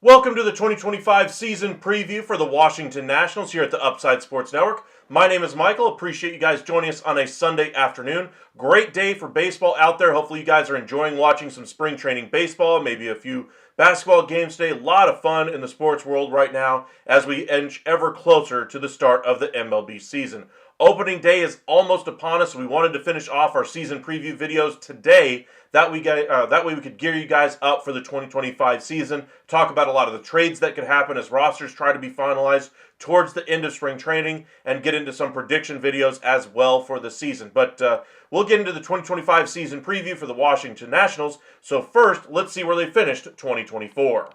Welcome to the 2025 season preview for the Washington Nationals here at the Upside Sports Network. My name is Michael. Appreciate you guys joining us on a Sunday afternoon. Great day for baseball out there. Hopefully you guys are enjoying watching some spring training baseball, maybe a few basketball games today. A lot of fun in the sports world right now as we inch ever closer to the start of the MLB season. Opening day is almost upon us. We wanted to finish off our season preview videos today. That way we could gear you guys up for the 2025 season, talk about a lot of the trades that could happen as rosters try to be finalized towards the end of spring training, and get into some prediction videos as well for the season. But we'll get into the 2025 season preview for the Washington Nationals. So first, let's see where they finished 2024.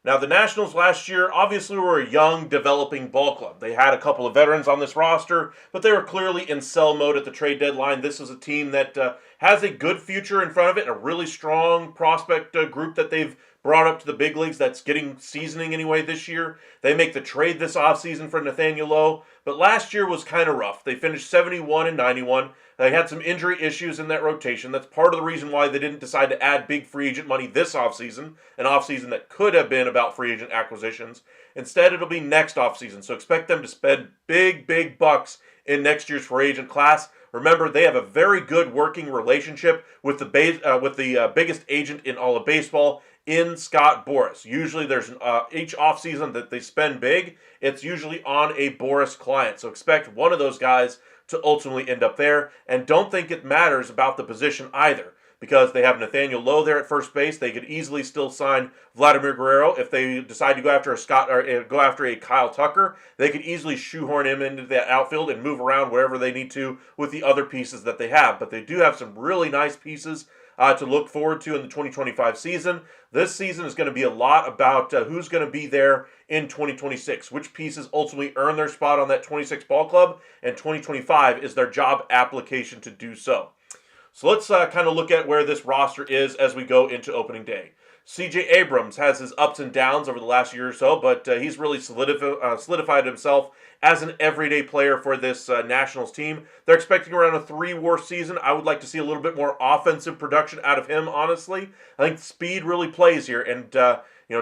Now, the Nationals last year obviously were a young, developing ball club. They had a couple of veterans on this roster, but they were clearly in sell mode at the trade deadline. This is a team that has a good future in front of it, and a really strong prospect group that they've brought up to the big leagues that's getting seasoning anyway this year. They make the trade this offseason for Nathaniel Lowe, but last year was kind of rough. They finished 71-91. They had some injury issues in that rotation. That's part of the reason why they didn't decide to add big free agent money this offseason, an offseason that could have been about free agent acquisitions. Instead, it'll be next offseason, so expect them to spend big bucks in next year's free agent class. Remember, they have a very good working relationship with the biggest agent in all of baseball, in Scott Boras. Usually there's each offseason that they spend big, it's usually on a Boras client. So expect one of those guys to ultimately end up there. And don't think it matters about the position either, because they have Nathaniel Lowe there at first base. They could easily still sign Vladimir Guerrero if they decide to go after a Kyle Tucker. They could easily shoehorn him into that outfield and move around wherever they need to with the other pieces that they have. But they do have some really nice pieces to look forward to in the 2025 season. This season is going to be a lot about who's going to be there in 2026, which pieces ultimately earn their spot on that 26 ball club, and 2025 is their job application to do so. So let's kind of look at where this roster is as we go into opening day. C.J. Abrams has his ups and downs over the last year or so, but he's really solidified himself as an everyday player for this Nationals team. They're expecting around a 3-WAR season. I would like to see a little bit more offensive production out of him, honestly. I think speed really plays here, and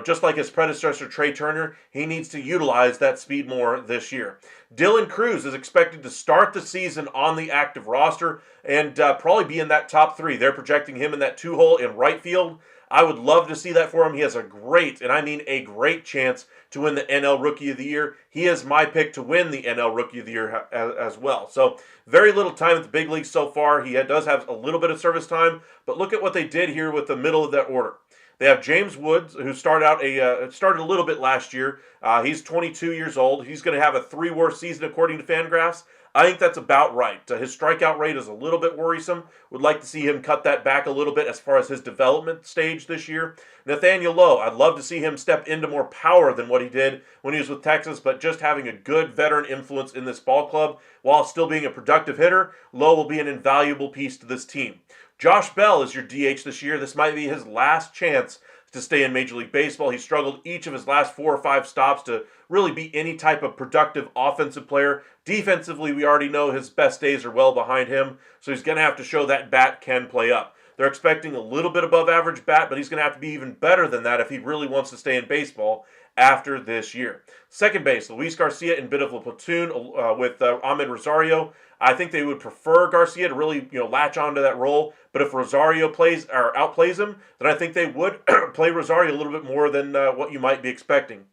just like his predecessor, Trey Turner, he needs to utilize that speed more this year. Dylan Cruz is expected to start the season on the active roster and probably be in that top 3. They're projecting him in that 2-hole in right field. I would love to see that for him. He has a great, and I mean a great, chance to win the NL Rookie of the Year. He is my pick to win the NL Rookie of the Year as well. So very little time at the big leagues so far. He does have a little bit of service time, but look at what they did here with the middle of that order. They have James Woods, who started a little bit last year. He's 22 years old. He's going to have a 3-WAR season according to Fangraphs. I think that's about right. His strikeout rate is a little bit worrisome. Would like to see him cut that back a little bit as far as his development stage this year. Nathaniel Lowe, I'd love to see him step into more power than what he did when he was with Texas, but just having a good veteran influence in this ball club while still being a productive hitter, Lowe will be an invaluable piece to this team. Josh Bell is your DH this year. This might be his last chance to stay in Major League Baseball. He struggled each of his last 4 or 5 stops to really be any type of productive offensive player. Defensively, we already know his best days are well behind him, so he's going to have to show that bat can play up. They're expecting a little bit above average bat, but he's going to have to be even better than that if he really wants to stay in baseball after this year. Second base, Luis Garcia in bit of a platoon with Ahmed Rosario. I think they would prefer Garcia to really, latch onto that role. But if Rosario plays or outplays him, then I think they would play Rosario a little bit more than what you might be expecting.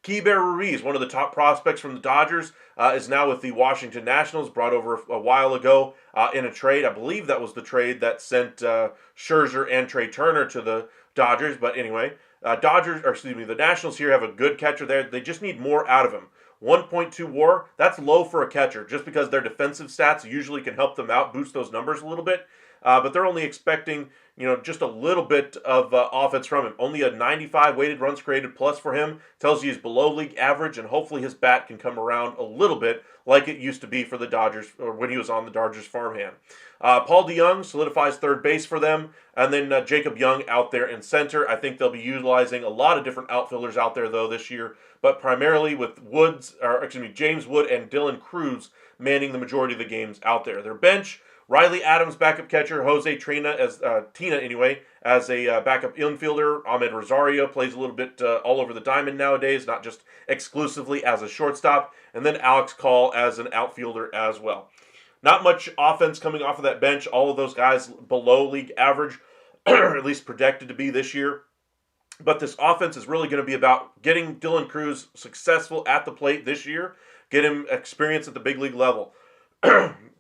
Keibert Ruiz, one of the top prospects from the Dodgers, is now with the Washington Nationals, brought over a while ago in a trade. I believe that was the trade that sent Scherzer and Trey Turner to the Dodgers. But anyway, the Nationals here have a good catcher there. They just need more out of him. 1.2 WAR, that's low for a catcher, just because their defensive stats usually can help them out, boost those numbers a little bit. But they're only expecting, just a little bit of offense from him. Only a 95 weighted runs created plus for him. Tells you he's below league average, and hopefully his bat can come around a little bit like it used to be for the Dodgers, or when he was on the Dodgers farmhand. Paul DeJong solidifies third base for them, and then Jacob Young out there in center. I think they'll be utilizing a lot of different outfielders out there, though, this year, but primarily with James Wood and Dylan Cruz manning the majority of the games out there. Their bench, Riley Adams, backup catcher. Jose Tina as a backup infielder. Ahmed Rosario plays a little bit all over the diamond nowadays, not just exclusively as a shortstop. And then Alex Call as an outfielder as well. Not much offense coming off of that bench. All of those guys below league average, or at least projected to be this year. But this offense is really going to be about getting Dylan Cruz successful at the plate this year, get him experience at the big league level.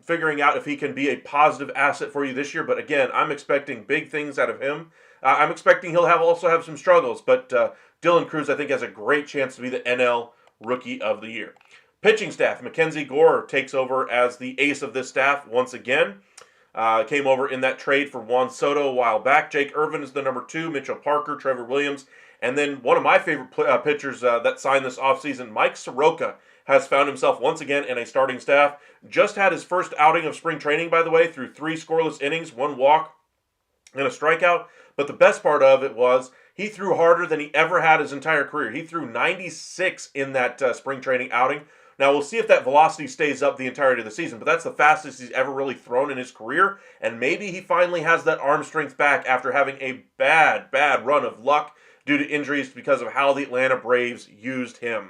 Figuring out if he can be a positive asset for you this year. But again, I'm expecting big things out of him. I'm expecting he'll also have some struggles. But Dylan Cruz, I think, has a great chance to be the NL Rookie of the Year. Pitching staff, Mackenzie Gore takes over as the ace of this staff once again. Came over in that trade for Juan Soto a while back. Jake Irvin is the number 2. Mitchell Parker, Trevor Williams. And then one of my favorite pitchers that signed this offseason, Mike Soroka, has found himself once again in a starting staff. Just had his first outing of spring training, by the way, through 3 scoreless innings, 1 walk, and a strikeout. But the best part of it was he threw harder than he ever had his entire career. He threw 96 in that spring training outing. Now, we'll see if that velocity stays up the entirety of the season, but that's the fastest he's ever really thrown in his career, and maybe he finally has that arm strength back after having a bad run of luck due to injuries because of how the Atlanta Braves used him.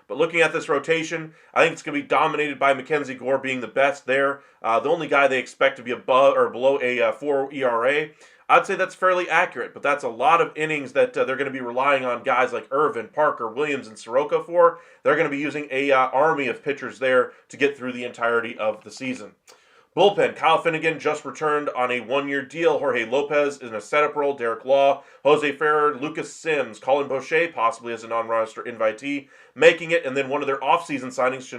But looking at this rotation, I think it's going to be dominated by Mackenzie Gore being the best there. The only guy they expect to be above or below a 4 ERA. I'd say that's fairly accurate, but that's a lot of innings that they're going to be relying on guys like Irvin, Parker, Williams, and Soroka for. They're going to be using a army of pitchers there to get through the entirety of the season. Bullpen, Kyle Finnegan just returned on a 1-year deal. Jorge Lopez in a setup role. Derek Law, Jose Ferrer, Lucas Sims, Colin Boucher, possibly as a non-roster invitee, making it. And then one of their offseason signings,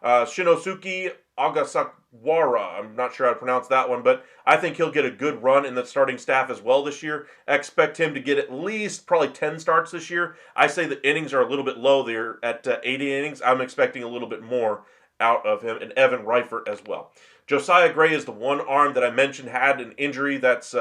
Shinosuke Ogasawara. I'm not sure how to pronounce that one, but I think he'll get a good run in the starting staff as well this year. I expect him to get at least probably 10 starts this year. I say the innings are a little bit low there at 80 innings. I'm expecting a little bit more out of him, and Evan Reifert as well. Josiah Gray is the one arm that I mentioned had an injury that's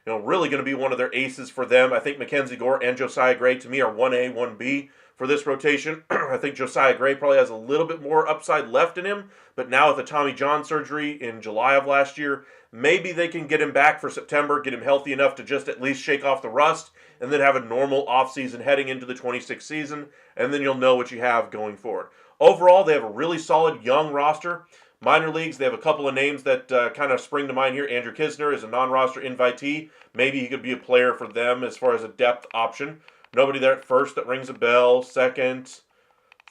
really going to be one of their aces for them. I think Mackenzie Gore and Josiah Gray, to me, are 1A, 1B for this rotation. I think Josiah Gray probably has a little bit more upside left in him, but now with the Tommy John surgery in July of last year, maybe they can get him back for September, get him healthy enough to just at least shake off the rust, and then have a normal offseason heading into the 26th season, and then you'll know what you have going forward. Overall, they have a really solid young roster. Minor leagues, they have a couple of names that kind of spring to mind here. Andrew Kisner is a non-roster invitee. Maybe he could be a player for them as far as a depth option. Nobody there at first that rings a bell. Second,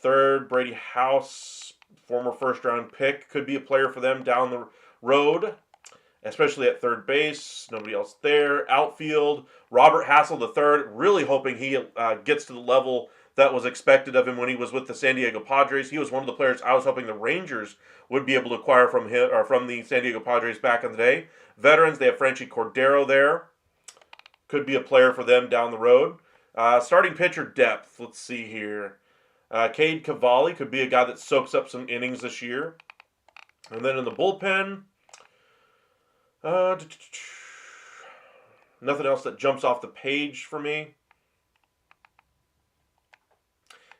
third, Brady House, former first-round pick, could be a player for them down the road, especially at third base. Nobody else there. Outfield, Robert Hassel III, really hoping he gets to the level that was expected of him when he was with the San Diego Padres. He was one of the players I was hoping the Rangers would be able to acquire from him or from the San Diego Padres back in the day. Veterans, they have Frenchie Cordero there. Could be a player for them down the road. Starting pitcher depth, let's see here. Cade Cavalli could be a guy that soaks up some innings this year. And then in the bullpen, Nothing else that jumps off the page for me.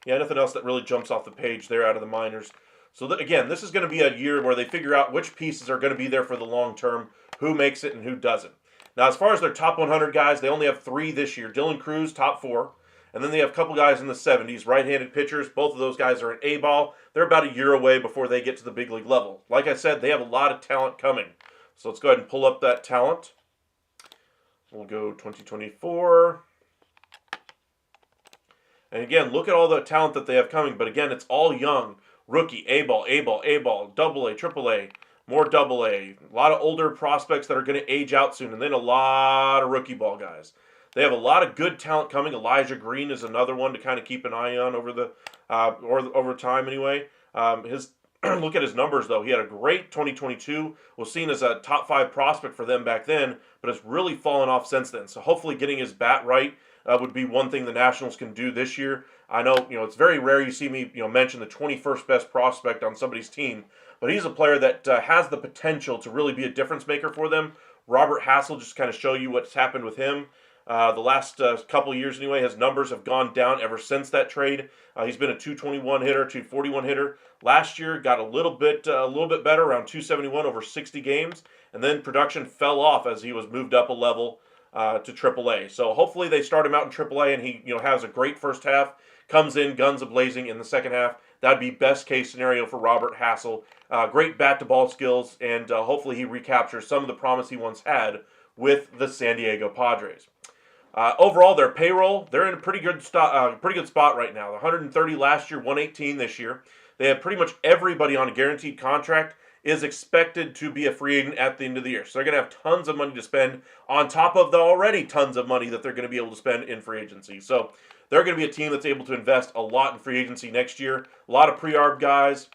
Yeah, nothing else that really jumps off the page there out of the minors. So again, this is going to be a year where they figure out which pieces are going to be there for the long term, who makes it and who doesn't. Now, as far as their top 100 guys, they only have 3 this year. Dylan Cruz, top 4. And then they have a couple guys in the 70s, right-handed pitchers. Both of those guys are an A-ball. They're about a year away before they get to the big league level. Like I said, they have a lot of talent coming. So let's go ahead and pull up that talent. We'll go 2024. And again, look at all the talent that they have coming. But again, it's all young. Rookie, A-ball, A-ball, A-ball, AA, AAA, more AA. A lot of older prospects that are going to age out soon. And then a lot of rookie ball guys. They have a lot of good talent coming. Elijah Green is another one to kind of keep an eye on over time anyway. Look at his numbers though. He had a great 2022. Was seen as a top 5 prospect for them back then, but it's really fallen off since then. So hopefully getting his bat right would be one thing the Nationals can do this year. I know it's very rare you see me mention the 21st best prospect on somebody's team, but he's a player that has the potential to really be a difference maker for them. Robert Hassel, just kind of show you what's happened with him. The last couple of years anyway, his numbers have gone down ever since that trade. He's been a 221 hitter, 241 hitter. Last year got a little bit better, around 271 over 60 games, and then production fell off as he was moved up a level to AAA. So hopefully they start him out in AAA and he has a great first half, comes in guns a-blazing in the second half. That'd be best case scenario for Robert Hassel. Great bat to ball skills, and hopefully he recaptures some of the promise he once had with the San Diego Padres. Overall, their payroll, they're in a pretty good spot right now. 130 last year, 118 this year. They have pretty much everybody on a guaranteed contract is expected to be a free agent at the end of the year. So they're going to have tons of money to spend on top of the already tons of money that they're going to be able to spend in free agency. So they're going to be a team that's able to invest a lot in free agency next year. A lot of pre-arb guys.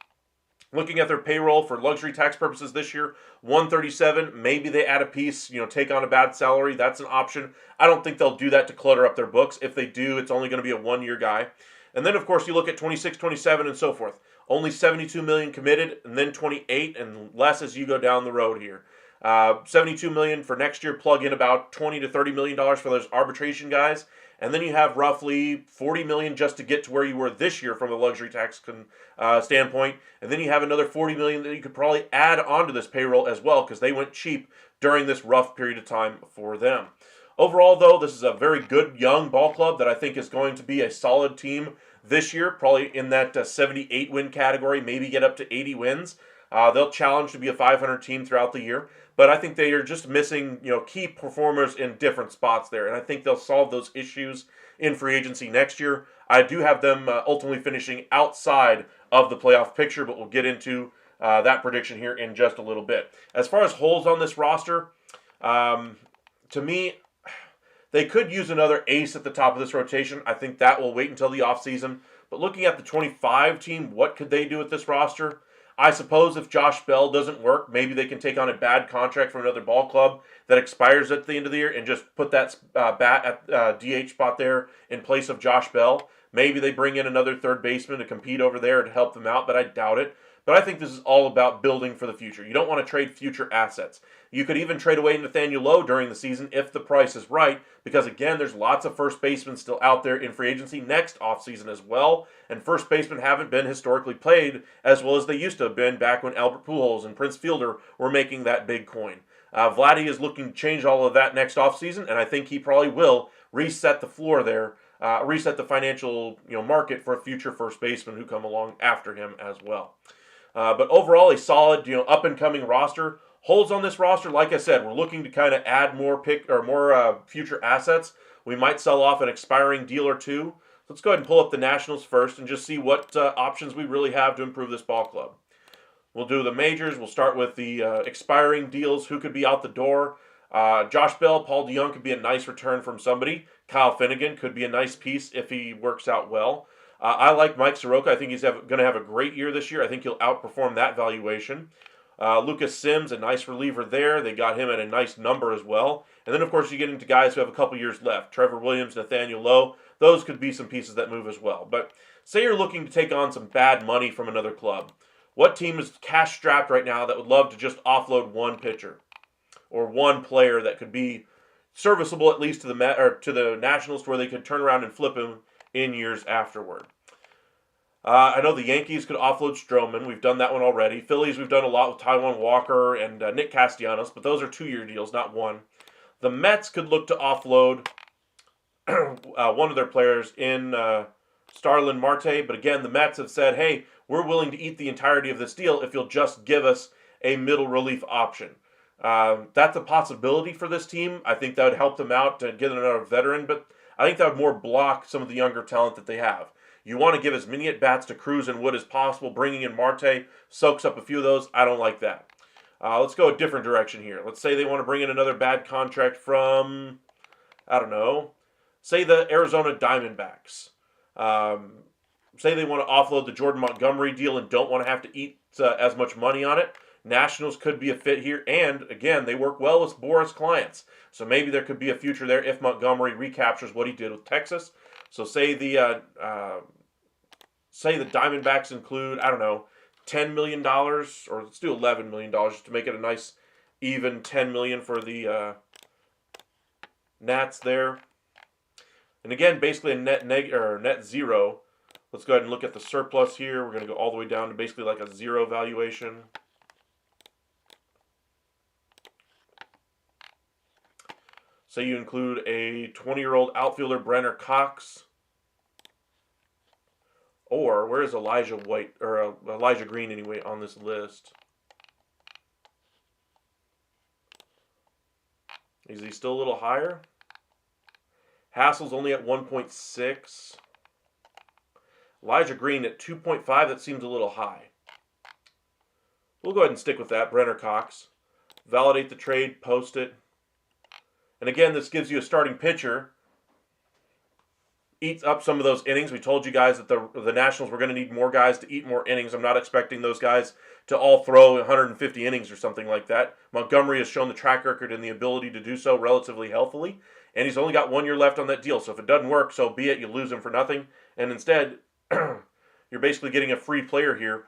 Looking at their payroll for luxury tax purposes this year, 137. Maybe they add a piece, take on a bad salary. That's an option. I don't think they'll do that to clutter up their books. If they do, it's only going to be a one-year guy. And then, of course, you look at 26, 27, and so forth. Only $72 million committed, and then 28 and less as you go down the road here. $72 million for next year. Plug in about $20 to $30 million for those arbitration guys. And then you have roughly $40 million just to get to where you were this year from a luxury tax standpoint. And then you have another $40 million that you could probably add onto this payroll as well because they went cheap during this rough period of time for them. Overall, though, this is a very good young ball club that I think is going to be a solid team this year, probably in that 78 win category, maybe get up to 80 wins. They'll challenge to be a 500 team throughout the year. But I think they are just missing, key performers in different spots there. And I think they'll solve those issues in free agency next year. I do have them ultimately finishing outside of the playoff picture, but we'll get into that prediction here in just a little bit. As far as holes on this roster, to me, they could use another ace at the top of this rotation. I think that will wait until the offseason. But looking at the 25 team, what could they do with this roster? I suppose if Josh Bell doesn't work, maybe they can take on a bad contract from another ball club that expires at the end of the year and just put that bat at DH spot there in place of Josh Bell. Maybe they bring in another third baseman to compete over there to help them out, but I doubt it. But I think this is all about building for the future. You don't want to trade future assets. You could even trade away Nathaniel Lowe during the season if the price is right, because again, there's lots of first basemen still out there in free agency next offseason as well, and first basemen haven't been historically played as well as they used to have been back when Albert Pujols and Prince Fielder were making that big coin. Vladdy is looking to change all of that next offseason, and I think he probably will reset the floor there, reset the financial market for future first basemen who come along after him as well. But overall, a solid, up-and-coming roster. Holes on this roster, like I said, we're looking to kind of add more future assets. We might sell off an expiring deal or two. Let's go ahead and pull up the Nationals first and just see what options we really have to improve this ball club. We'll do the majors. We'll start with the expiring deals. Who could be out the door? Josh Bell, Paul DeJong could be a nice return from somebody. Kyle Finnegan could be a nice piece if he works out well. I like Mike Soroka. I think he's going to have a great year this year. I think he'll outperform that valuation. Lucas Sims, a nice reliever there. They got him at a nice number as well. And then, of course, you get into guys who have a couple years left. Trevor Williams, Nathaniel Lowe. Those could be some pieces that move as well. But say you're looking to take on some bad money from another club. What team is cash-strapped right now that would love to just offload one pitcher or one player that could be serviceable at least to the Met or to the Nationals, to where they could turn around and flip him in years afterward. I know the Yankees could offload Stroman. We've done that one already. Phillies, we've done a lot with Taijuan Walker and Nick Castellanos, but those are 2-year deals, not one. The Mets could look to offload one of their players in Starlin Marte, but again, the Mets have said, hey, we're willing to eat the entirety of this deal if you'll just give us a middle relief option. That's a possibility for this team. I think that would help them out to get another veteran, but I think that would more block some of the younger talent that they have. You want to give as many at-bats to Cruz and Wood as possible. Bringing in Marte soaks up a few of those. I don't like that. Let's go a different direction here. Let's say they want to bring in another bad contract from, I don't know, say the Arizona Diamondbacks. Say they want to offload the Jordan Montgomery deal and don't want to have to eat as much money on it. Nationals could be a fit here, and again, they work well with Boras clients, so maybe there could be a future there if Montgomery recaptures what he did with Texas. So say the Diamondbacks include, I don't know, $10 million, or let's do $11 million just to make it a nice even $10 million for the Nats there. And again, basically a net zero. Let's go ahead and look at the surplus here. We're going to go all the way down to basically like a zero valuation. Say you include a 20-year-old outfielder, Brenner Cox. Or where is Elijah White, or Elijah Green anyway, on this list? Is he still a little higher? Hassel's only at 1.6. Elijah Green at 2.5, that seems a little high. We'll go ahead and stick with that, Brenner Cox. Validate the trade, post it. And again, this gives you a starting pitcher. Eats up some of those innings. We told you guys that the Nationals were going to need more guys to eat more innings. I'm not expecting those guys to all throw 150 innings or something like that. Montgomery has shown the track record and the ability to do so relatively healthily. And he's only got 1 year left on that deal. So if it doesn't work, so be it. You lose him for nothing. And instead, you're basically getting a free player here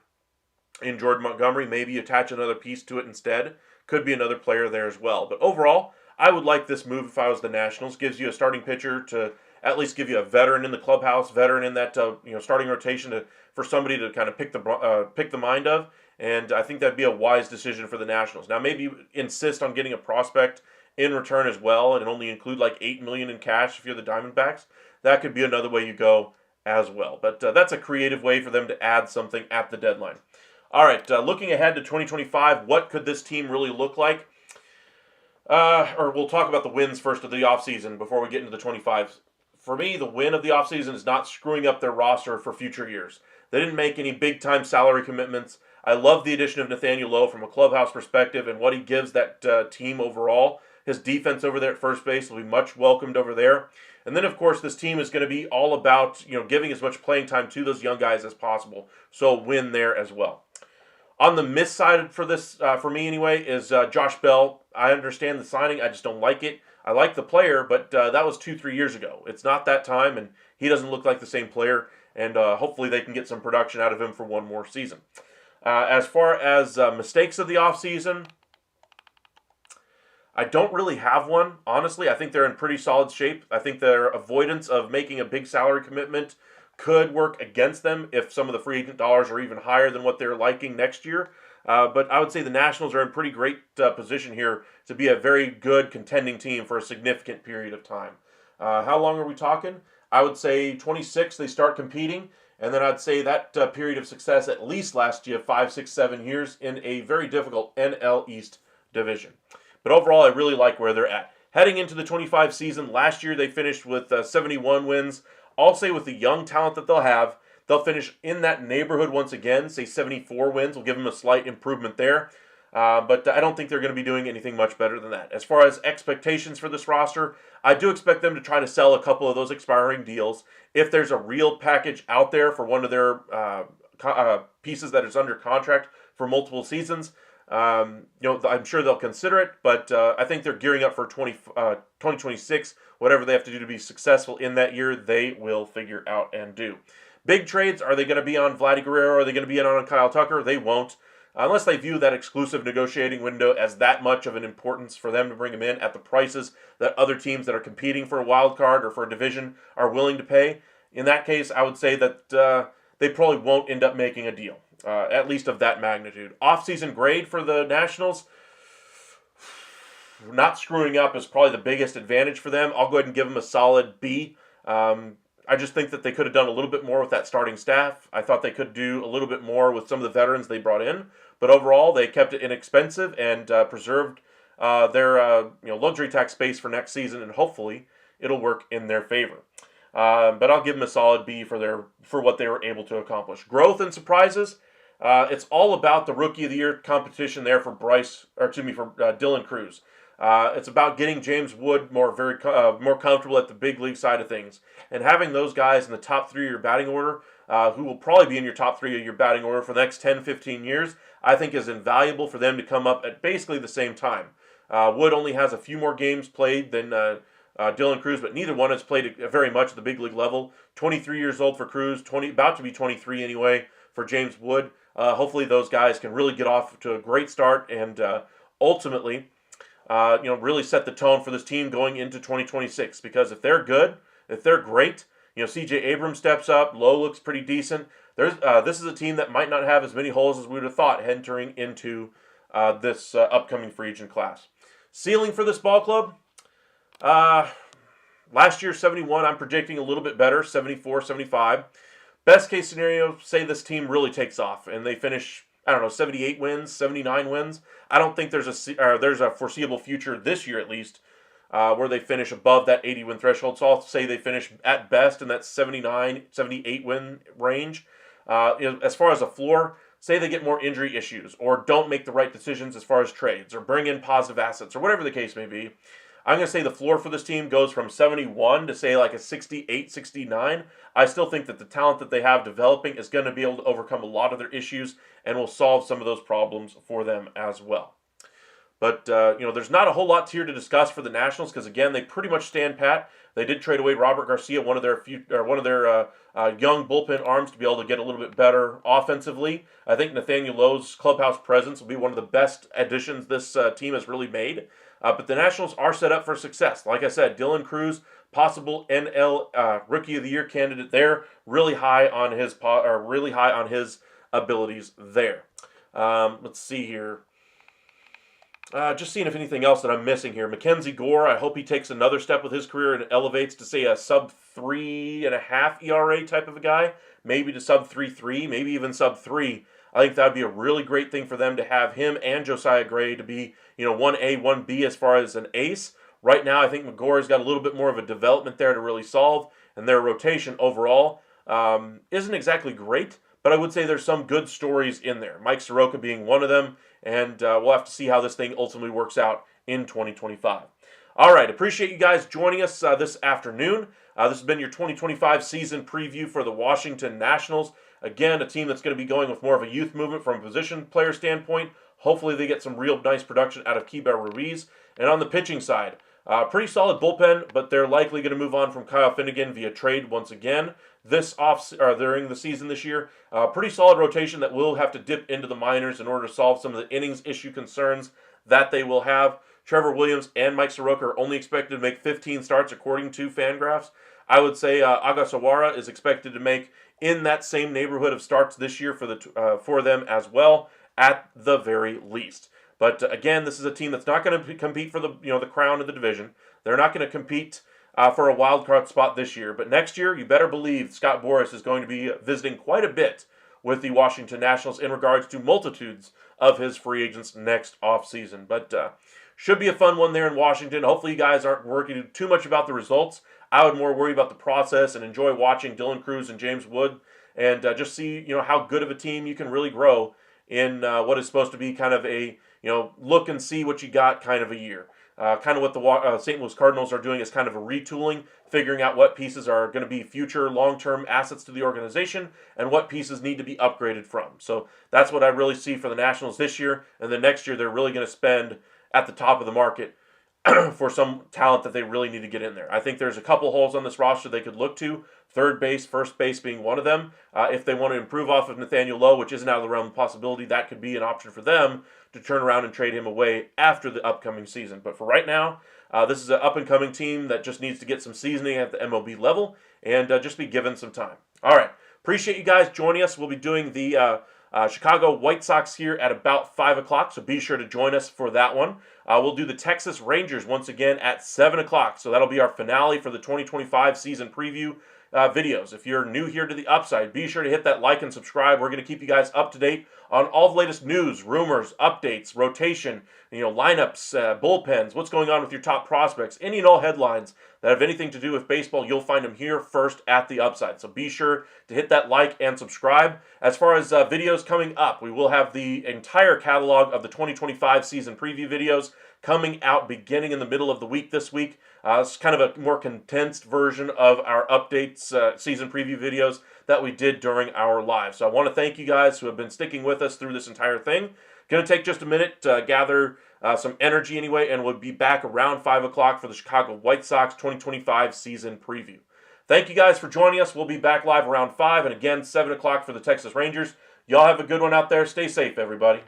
in Jordan Montgomery. Maybe you attach another piece to it instead. Could be another player there as well. But overall, I would like this move if I was the Nationals. Gives you a starting pitcher to at least give you a veteran in the clubhouse, veteran in that starting rotation for somebody to kind of pick the mind of. And I think that'd be a wise decision for the Nationals. Now maybe insist on getting a prospect in return as well, and only include like $8 million in cash if you're the Diamondbacks. That could be another way you go as well. But that's a creative way for them to add something at the deadline. All right, looking ahead to 2025, what could this team really look like? Or we'll talk about the wins first of the offseason before we get into the 25s. For me, the win of the offseason is not screwing up their roster for future years. They didn't make any big-time salary commitments. I love the addition of Nathaniel Lowe from a clubhouse perspective and what he gives that team overall. His defense over there at first base will be much welcomed over there. And then, of course, this team is going to be all about giving as much playing time to those young guys as possible. So win there as well. On the miss side for this, for me anyway, is Josh Bell. I understand the signing. I just don't like it. I like the player, but that was 2-3 years ago. It's not that time, and he doesn't look like the same player. And hopefully they can get some production out of him for one more season. As far as mistakes of the offseason, I don't really have one. Honestly, I think they're in pretty solid shape. I think their avoidance of making a big salary commitment could work against them if some of the free agent dollars are even higher than what they're liking next year. But I would say the Nationals are in pretty great position here to be a very good contending team for a significant period of time. How long are we talking? I would say 26 they start competing, and then I'd say that period of success at least lasts you 5, 6, 7 years in a very difficult NL East division. But overall, I really like where they're at. Heading into the 25 season, last year they finished with 71 wins. I'll say with the young talent that they'll finish in that neighborhood once again, say 74 wins. We'll give them a slight improvement there. But I don't think they're going to be doing anything much better than that. As far as expectations for this roster, I do expect them to try to sell a couple of those expiring deals. If there's a real package out there for one of their pieces that is under contract for multiple seasons, I'm sure they'll consider it, but I think they're gearing up for 2026. Whatever they have to do to be successful in that year, they will figure out and do. Big trades, are they going to be on Vladdy Guerrero? Are they going to be on Kyle Tucker? They won't. unless they view that exclusive negotiating window as that much of an importance for them to bring him in at the prices that other teams that are competing for a wild card or for a division are willing to pay. In that case, I would say that they probably won't end up making a deal, at least of that magnitude. Offseason grade for the Nationals, not screwing up is probably the biggest advantage for them. I'll go ahead and give them a solid B. I just think that they could have done a little bit more with that starting staff. I thought they could do a little bit more with some of the veterans they brought in. But overall, they kept it inexpensive and preserved their luxury tax space for next season, and hopefully it'll work in their favor. But I'll give them a solid B for what they were able to accomplish. Growth and surprises. It's all about the Rookie of the Year competition there for Dylan Cruz. It's about getting James Wood more comfortable at the big league side of things, and having those guys in the top 3 of your batting order, who will probably be in your top 3 of your batting order for the next 10, 15 years, I think is invaluable for them to come up at basically the same time. Wood only has a few more games played than Dylan Cruz, but neither one has played very much at the big league level. 23 years old for Cruz, about to be 23 anyway for James Wood. Hopefully those guys can really get off to a great start and ultimately really set the tone for this team going into 2026. Because if they're good, if they're great, C.J. Abrams steps up, Lowe looks pretty decent. This is a team that might not have as many holes as we would have thought entering into this upcoming free agent class. Ceiling for this ball club, last year 71. I'm predicting a little bit better, 74, 75. Best case scenario, say this team really takes off and they finish, 78 wins, 79 wins. I don't think there's a foreseeable future this year at least where they finish above that 80-win threshold. So I'll say they finish at best in that 79, 78-win range. As far as a floor, say they get more injury issues or don't make the right decisions as far as trades or bring in positive assets or whatever the case may be. I'm going to say the floor for this team goes from 71 to say like a 68, 69. I still think that the talent that they have developing is going to be able to overcome a lot of their issues and will solve some of those problems for them as well. But, there's not a whole lot here to discuss for the Nationals because, again, they pretty much stand pat. They did trade away Robert Garcia, one of their young bullpen arms, to be able to get a little bit better offensively. I think Nathaniel Lowe's clubhouse presence will be one of the best additions this team has really made. But the Nationals are set up for success. Like I said, Dylan Cruz, possible NL Rookie of the Year candidate there, really high on his abilities there. Let's see here. Just seeing if anything else that I'm missing here. Mackenzie Gore, I hope he takes another step with his career and elevates to, say, a sub 3.5 ERA type of a guy, maybe to sub 3.3, maybe even sub 3. I think that would be a really great thing for them to have him and Josiah Gray to be, 1A, 1B as far as an ace. Right now, I think McGore's got a little bit more of a development there to really solve, and their rotation overall isn't exactly great, but I would say there's some good stories in there. Mike Soroka being one of them, and we'll have to see how this thing ultimately works out in 2025. All right, appreciate you guys joining us this afternoon. This has been your 2025 season preview for the Washington Nationals. Again, a team that's going to be going with more of a youth movement from a position player standpoint. Hopefully they get some real nice production out of Keibert Ruiz. And on the pitching side, pretty solid bullpen, but they're likely going to move on from Kyle Finnegan via trade once again during the season this year. Pretty solid rotation that will have to dip into the minors in order to solve some of the innings issue concerns that they will have. Trevor Williams and Mike Soroka are only expected to make 15 starts according to Fangraphs. I would say Agasawara is expected to make in that same neighborhood of starts this year for them as well, at the very least. But again, this is a team that's not going to compete for the crown of the division. They're not going to compete for a wild card spot this year. But next year, you better believe Scott Boras is going to be visiting quite a bit with the Washington Nationals in regards to multitudes of his free agents next offseason. But should be a fun one there in Washington. Hopefully you guys aren't worried too much about the results. I would more worry about the process and enjoy watching Dylan Cruz and James Wood and just see how good of a team you can really grow in what is supposed to be kind of a look and see what you got kind of a year. Kind of what the St. Louis Cardinals are doing is kind of a retooling, figuring out what pieces are going to be future long-term assets to the organization and what pieces need to be upgraded from. So that's what I really see for the Nationals this year. And then next year they're really going to spend at the top of the market for some talent that they really need to get in there. I think there's a couple holes on this roster they could look to. Third base, first base being one of them. If they want to improve off of Nathaniel Lowe, which isn't out of the realm of possibility, that could be an option for them to turn around and trade him away after the upcoming season. But for right now, this is an up-and-coming team that just needs to get some seasoning at the MLB level and just be given some time. All right. Appreciate you guys joining us. We'll be doing the Chicago White Sox here at about 5 o'clock, so be sure to join us for that one. We'll do the Texas Rangers once again at 7 o'clock, so that'll be our finale for the 2025 season preview videos. If you're new here to the Upside, be sure to hit that like and subscribe. We're going to keep you guys up to date on all the latest news, rumors, updates, rotation, lineups, bullpens, what's going on with your top prospects, any and all headlines that have anything to do with baseball. You'll find them here first at the Upside. So be sure to hit that like and subscribe. As far as videos coming up, we will have the entire catalog of the 2025 season preview videos coming out beginning in the middle of the week this week. It's kind of a more condensed version of our updates, season preview videos that we did during our live. So I want to thank you guys who have been sticking with us through this entire thing. Going to take just a minute to gather some energy anyway, and we'll be back around 5 o'clock for the Chicago White Sox 2025 season preview. Thank you guys for joining us. We'll be back live around 5, and again, 7 o'clock for the Texas Rangers. Y'all have a good one out there. Stay safe, everybody.